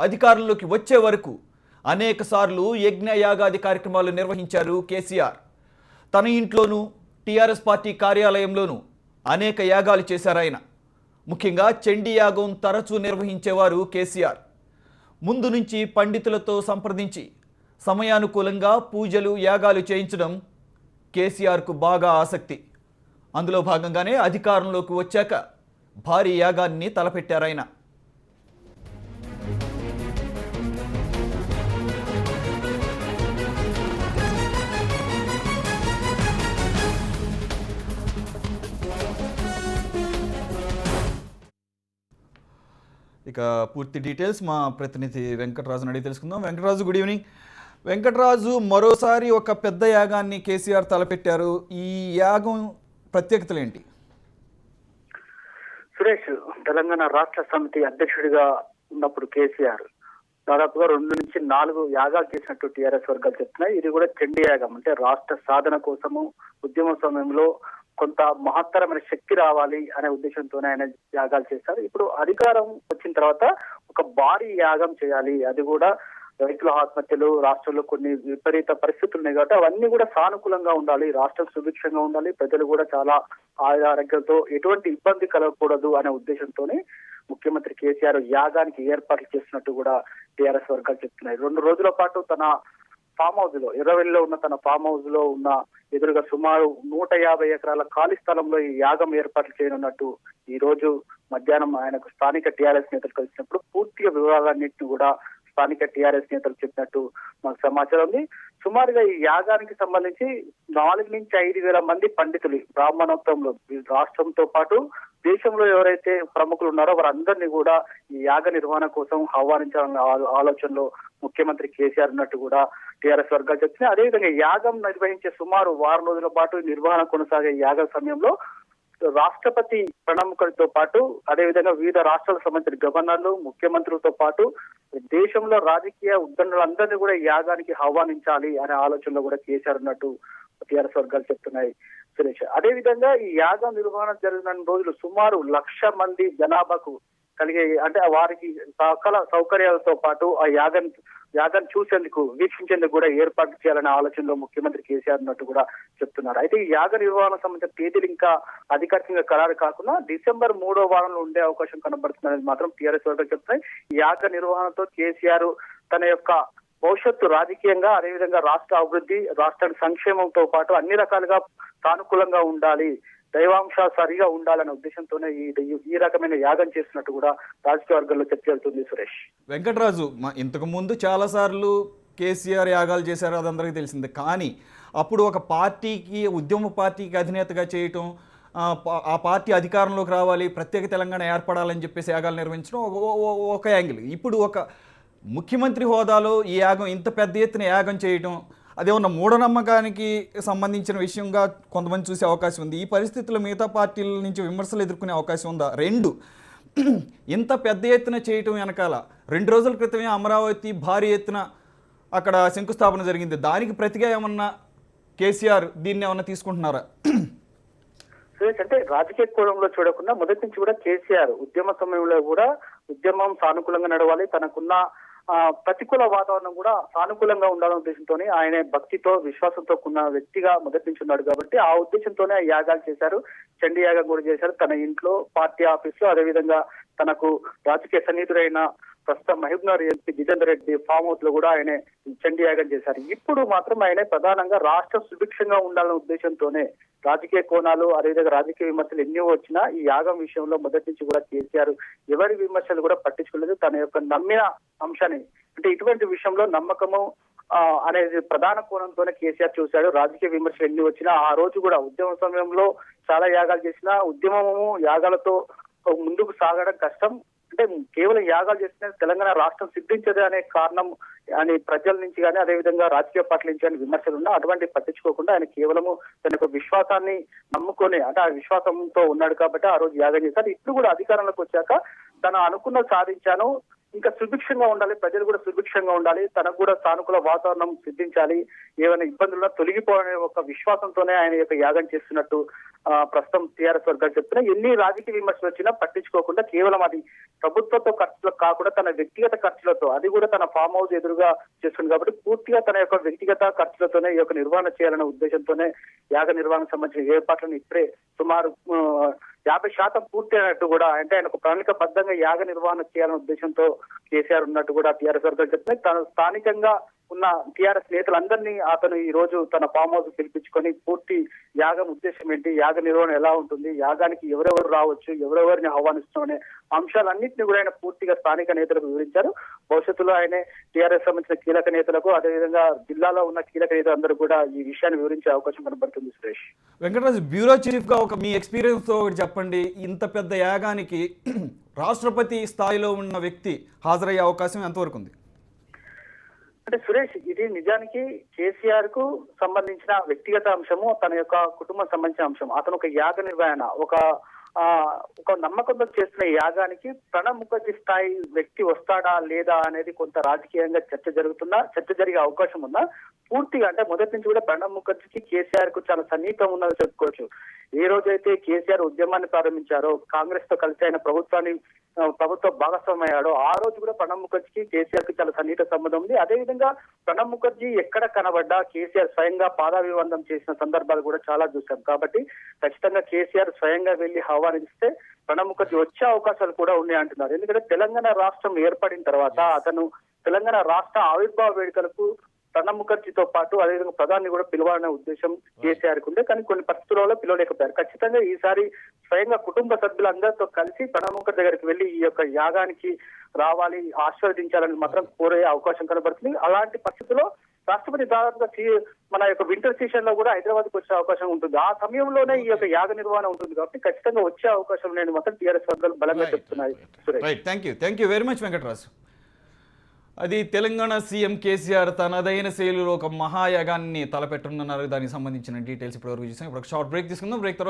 అధికారంలోకి వచ్చే వరకు అనేక సార్లు యజ్ఞ యాగాది కార్యక్రమాలు నిర్వహించారు కేసీఆర్. తన ఇంట్లోనూ టీఆర్ఎస్ పార్టీ కార్యాలయంలోనూ అనేక యాగాలు చేశారు ఆయన. ముఖ్యంగా చండీ యాగం తరచూ నిర్వహించేవారు కేసీఆర్. ముందు నుంచి పండితులతో సంప్రదించి సమయానుకూలంగా పూజలు యాగాలు చేయించడం కేసీఆర్కు బాగా ఆసక్తి. అందులో భాగంగానే అధికారంలోకి వచ్చాక భారీ యాగాన్ని తలపెట్టారాయన. ఇక పూర్తి డీటెయిల్స్ మా ప్రతినిధి వెంకటరాజుని అడిగి తెలుసుకుందాం. Venkataraju, good evening. వెంకటరాజు, మరోసారి ఒక పెద్ద యాగాన్ని కేసీఆర్ తలపెట్టారు. ఈ యాగం ప్రత్యేకతలు ఏంటి? సురేష్, తెలంగాణ రాష్ట్ర సమితి అధ్యక్షుడిగా ఉన్నప్పుడు కేసీఆర్ దాదాపుగా 2 నుంచి 4 యాగాలు చేసినట్టు టీఆర్ఎస్ వర్గాలు చెప్తున్నాయి. ఇది కూడా చండీ యాగం, అంటే రాష్ట్ర సాధన కోసము ఉద్యమ సమయంలో కొంత మహత్తరమైన శక్తి రావాలి అనే ఉద్దేశంతోనే ఆయన యాగాలు చేశారు. ఇప్పుడు అధికారం వచ్చిన తర్వాత ఒక భారీ యాగం చేయాలి, అది కూడా రైతుల ఆత్మహత్యలు, రాష్ట్రంలో కొన్ని విపరీత పరిస్థితులు ఉన్నాయి కాబట్టి అవన్నీ కూడా సానుకూలంగా ఉండాలి, రాష్ట్రం సుభిక్షంగా ఉండాలి, ప్రజలు కూడా చాలా ఆరోగ్యంతో ఎటువంటి ఇబ్బంది కలగకూడదు అనే ఉద్దేశంతోనే ముఖ్యమంత్రి కేసీఆర్ యాగానికి ఏర్పాట్లు చేస్తున్నట్టు కూడా టీఆర్ఎస్ వర్గాలు చెప్తున్నాయి. 2 రోజుల పాటు తన ఫామ్ హౌస్ లో, ఎర్రవెల్లిలో ఉన్న తన ఫామ్ హౌస్ లో ఉన్న ఎదురుగా సుమారు 150 ఎకరాల ఖాళీ స్థలంలో ఈ యాగం ఏర్పాట్లు చేయనున్నట్టు ఈ రోజు మధ్యాహ్నం ఆయనకు స్థానిక టీఆర్ఎస్ నేతలు కలిసినప్పుడు పూర్తిగా వివరాలన్నింటినీ కూడా స్థానిక టీఆర్ఎస్ నేతలు చెప్పినట్టు మాకు సమాచారం ఉంది. సుమారుగా ఈ యాగానికి సంబంధించి 4 నుంచి 5 వేల మంది పండితులు బ్రాహ్మణోత్సవంలో రాష్ట్రంతో పాటు దేశంలో ఎవరైతే ప్రముఖులు ఉన్నారో వారందరినీ కూడా ఈ యాగ నిర్వహణ కోసం ఆహ్వానించాలన్న ఆలోచనలో ముఖ్యమంత్రి కేసీఆర్ ఉన్నట్టు కూడా టీఆర్ఎస్ వర్గాలు చెప్తున్నాయి. అదేవిధంగా యాగం నిర్వహించే సుమారు 1 రోజుల పాటు నిర్వహణ కొనసాగే యాగ సమయంలో రాష్ట్రపతి ప్రణాళికలతో పాటు అదేవిధంగా వివిధ రాష్ట్రాలకు సంబంధించిన గవర్నర్లు, ముఖ్యమంత్రులతో పాటు దేశంలో రాజకీయ ఉద్దండులందరినీ కూడా యాగానికి ఆహ్వానించాలి అనే ఆలోచనలో కూడా కేసీఆర్ ఉన్నట్టు టీఆర్ఎస్ వర్గాలు చెప్తున్నాయి సురేష్. అదేవిధంగా ఈ యాగం నిర్వహణ జరిగిన రోజులు సుమారు 1,00,000 మంది జనాభాకు కలిగే, అంటే వారికి సకల సౌకర్యాలతో పాటు ఆ యాగం చూసేందుకు, వీక్షించేందుకు కూడా ఏర్పాటు చేయాలనే ఆలోచనలో ముఖ్యమంత్రి కేసీఆర్ ఉన్నట్టు కూడా చెప్తున్నారు. అయితే ఈ యాగ నిర్వహణ సంబంధించిన తేదీలు ఇంకా అధికారికంగా ఖరారు కాకుండా డిసెంబర్ 3వ వారంలో ఉండే అవకాశం కనబడుతుందని మాత్రం టీఆర్ఎస్ వర్గాలు చెప్తున్నాయి. ఈ యాగ నిర్వహణతో కేసీఆర్ తన యొక్క భవిష్యత్తు రాజకీయంగా, అదేవిధంగా రాష్ట్ర అభివృద్ధి, రాష్ట్ర సంక్షేమంతో పాటు అన్ని రకాలుగా సానుకూలంగా ఉండాలి, దైవాంశ సరిగా ఉండాలనే ఉద్దేశంతోనే ఈ రకమైన యాగం చేస్తున్నట్టు కూడా రాజకీయ వర్గాల్లో చర్చ జరుగుతుంది. సురేష్, వెంకటరాజు, ఇంతకు ముందు చాలా సార్లు కేసీఆర్ యాగాలు చేశారు, అదందరికీ తెలిసిందే. కానీ అప్పుడు ఒక పార్టీకి, ఉద్యమ పార్టీకి అధినేతగా చేయటం, ఆ పార్టీ అధికారంలోకి రావాలి, ప్రత్యేక తెలంగాణ ఏర్పడాలని చెప్పేసి యాగాలు నిర్వహించడం ఒక యాంగిల్. ఇప్పుడు ఒక ముఖ్యమంత్రి హోదాలో ఈ యాగం, ఇంత పెద్ద ఎత్తున యాగం చేయటం, అదేమన్నా మూఢనమ్మకానికి సంబంధించిన విషయంగా కొంతమంది చూసే అవకాశం ఉంది. ఈ పరిస్థితుల్లో మిగతా పార్టీల నుంచి విమర్శలు ఎదుర్కొనే అవకాశం ఉందా? 2, ఇంత పెద్ద ఎత్తున చేయటం వెనకాల 2 రోజుల క్రితమే అమరావతి భారీ ఎత్తున అక్కడ శంకుస్థాపన జరిగింది. దానికి ప్రతిగా ఏమన్నా కేసీఆర్ దీన్ని ఏమన్నా తీసుకుంటున్నారా? అంటే రాజకీయ కోణంలో చూడకుండా మొదటి నుంచి కూడా కేసీఆర్ ఉద్యమ సమయంలో కూడా ఉద్యమం సానుకూలంగా నడవాలి, తనకున్న ప్రతికూల వాతావరణం కూడా సానుకూలంగా ఉండాలనే ఉద్దేశంతో ఆయన భక్తితో, విశ్వాసంతో ఉన్న వ్యక్తిగా మొదటి నుంచి ఉన్నాడు కాబట్టి ఆ ఉద్దేశంతోనే యాగాలు చేశారు. చండీ యాగం కూడా చేశారు తన ఇంట్లో, పార్టీ ఆఫీస్ లో, అదేవిధంగా తనకు రాజకీయ సన్నిహితుడైన ప్రస్తుతం Mahabubnagar MP Jithender Reddy farm house లో కూడా ఆయన చండీ యాగం చేశారు. ఇప్పుడు మాత్రం ఆయన ప్రధానంగా రాష్ట్ర సుభిక్షంగా ఉండాలనే ఉద్దేశంతోనే రాజకీయ కోణాలు, అదేవిధంగా రాజకీయ విమర్శలు ఎన్నో వచ్చినా ఈ యాగం విషయంలో మొదటి నుంచి కూడా కేసీఆర్ ఎవరి విమర్శలు కూడా పట్టించుకోలేదు. తన యొక్క నమ్మిన అంశాన్ని, అంటే ఇటువంటి విషయంలో నమ్మకము అనేది ప్రధాన కోణంతోనే కేసీఆర్ చూశాడు. రాజకీయ విమర్శలు ఎన్ని వచ్చినా ఆ రోజు కూడా ఉద్యమ సమయంలో చాలా యాగాలు చేసినా ఉద్యమము యాగాలతో ముందుకు సాగడం కష్టం, అంటే కేవలం యాగాలు చేసిన తెలంగాణ రాష్ట్రం సిద్ధించదు అనే కారణం అని ప్రజల నుంచి కానీ, అదేవిధంగా రాజకీయ పార్టీల నుంచి కానీ విమర్శలు ఉన్నా అటువంటి పట్టించుకోకుండా ఆయన కేవలము తన యొక్క విశ్వాసాన్ని నమ్ముకొని, అంటే ఆ విశ్వాసంతో ఉన్నాడు కాబట్టి ఆ రోజు యాగం చేశారు. ఇప్పుడు కూడా అధికారంలోకి వచ్చాక తను అనుకున్న సాధించాను, ఇంకా సుభిక్షంగా ఉండాలి, ప్రజలు కూడా సుభిక్షంగా ఉండాలి, తనకు కూడా సానుకూల వాతావరణం సిద్ధించాలి, ఏమైనా ఇబ్బందుల్లో తొలగిపోవాలనే ఒక విశ్వాసంతోనే ఆయన యొక్క యాగం చేస్తున్నట్టు ప్రస్తుతం టీఆర్ఎస్ వర్గాలు చెప్తున్నాయి. ఎన్ని రాజకీయ విమర్శలు వచ్చినా పట్టించుకోకుండా కేవలం అది ప్రభుత్వంతో ఖర్చులకు కాకుండా తన వ్యక్తిగత ఖర్చులతో, అది కూడా తన ఫామ్ హౌస్ ఎదురుగా చేస్తుంది కాబట్టి పూర్తిగా తన యొక్క వ్యక్తిగత ఖర్చులతోనే ఈ యొక్క నిర్వహణ చేయాలనే ఉద్దేశంతోనే యాగ నిర్వహణకు సంబంధించిన ఏర్పాట్లను ఇప్పుడే సుమారు 50% పూర్తి అయినట్టు కూడా, అంటే ఆయన ఒక ప్రణాళికబద్ధంగా యాగ నిర్వహణ చేయాలనే ఉద్దేశంతో కేసీఆర్ ఉన్నట్టు కూడా టీఆర్ఎస్ వర్గాలు చెప్తున్నాయి. తను స్థానికంగా ఉన్న టీఆర్ఎస్ నేతలందరినీ అతను ఈ రోజు తన ఫామ్ హౌస్ పిలిపించుకొని పూర్తి యాగం ఉద్దేశం ఏంటి, యాగ నిర్వహణ ఎలా ఉంటుంది, యాగానికి ఎవరెవరు రావచ్చు, ఎవరెవరిని ఆహ్వానిస్తాం అనే అంశాలన్నింటినీ కూడా ఆయన పూర్తిగా స్థానిక నేతలకు వివరించారు. భవిష్యత్తులో ఆయన టీఆర్ఎస్ సంబంధించిన కీలక నేతలకు, అదేవిధంగా జిల్లాలో ఉన్న కీలక నేతలందరూ కూడా ఈ విషయాన్ని వివరించే అవకాశం కనబడుతుంది. సురేష్, వెంకటరాజు, బ్యూరో చీఫ్ గా ఒక మీ ఎక్స్పీరియన్స్ తో ఒకటి చెప్పండి. ఇంత పెద్ద యాగానికి రాష్ట్రపతి స్థాయిలో ఉన్న వ్యక్తి హాజరయ్యే అవకాశం ఎంతవరకు ఉంది? అంటే సురేష్, ఇది నిజానికి కేసీఆర్ కు సంబంధించిన వ్యక్తిగత అంశము, తన యొక్క కుటుంబం సంబంధించిన అంశం. అతను ఒక యాగ నిర్వహణ, ఒక నమ్మకంతో చేస్తున్న యాగానికి ప్రణబ్ ముఖర్జీ స్థాయి వ్యక్తి వస్తాడా లేదా అనేది కొంత రాజకీయంగా చర్చ జరిగే అవకాశం ఉందా? పూర్తిగా అంటే మొదటి నుంచి కూడా ప్రణబ్ ముఖర్జీకి కేసీఆర్ కు చాలా సన్నిహితం ఉన్నది చెప్పుకోవచ్చు. ఏ రోజైతే కేసీఆర్ ఉద్యమాన్ని ప్రారంభించారో, కాంగ్రెస్ తో కలిసి ఆయన ప్రభుత్వ భాగస్వామయ్యాడో, ఆ రోజు కూడా ప్రణబ్ ముఖర్జీకి కేసీఆర్ కి చాలా సన్నిహిత సంబంధం ఉంది. అదేవిధంగా ప్రణబ్ ముఖర్జీ ఎక్కడ కనబడ్డా కేసీఆర్ స్వయంగా పాదాభివందనం చేసిన సందర్భాలు కూడా చాలా చూశాం. కాబట్టి ఖచ్చితంగా కేసీఆర్ స్వయంగా వెళ్లి ఆహ్వానిస్తే ప్రణబ్ ముఖర్జీ వచ్చే అవకాశాలు కూడా ఉన్నాయి అంటున్నారు. ఎందుకంటే తెలంగాణ రాష్ట్రం ఏర్పడిన తర్వాత అతను తెలంగాణ రాష్ట్ర ఆవిర్భావ వేడుకలకు ప్రణబ్ ముఖర్జీతో పాటు అదేవిధంగా ప్రధాని కూడా పిలవాలనే ఉద్దేశం కేసీఆర్ కు ఉండే, కానీ కొన్ని పరిస్థితులలో పిలవలేకపోయారు. ఖచ్చితంగా ఈసారి స్వయంగా కుటుంబ సభ్యులందరితో కలిసి ప్రణబ్ ముఖర్జీ దగ్గరికి వెళ్లి ఈ యొక్క యాగానికి రావాలి, ఆశీర్వదించాలని మాత్రం కోరే అవకాశం కనబడుతుంది. అలాంటి పరిస్థితుల్లో రాష్ట్రపతి దాదాపుగా మన యొక్క వింటర్ సీజన్ లో కూడా హైదరాబాద్ కు వచ్చే అవకాశం ఉంటుంది. ఆ సమయంలోనే ఈ యొక్క యాగ నిర్వహణ ఉంటుంది కాబట్టి ఖచ్చితంగా వచ్చే అవకాశం నేను మాత్రం టీఆర్ఎస్ వర్గాలు బలంగా చెప్తున్నాయి. Thank you very much Venkataraju. అది తెలంగాణ సీఎం కేసీఆర్ తనదైన శైలిలో ఒక మహాయాగాన్ని తలపెట్టనున్నారు. దానికి సంబంధించిన డీటెయిల్స్ ఇప్పటివరకు చూసాం. ఇప్పుడు ఒక షార్ట్ బ్రేక్ తీసుకుందాం. బ్రేక్ తర్వాత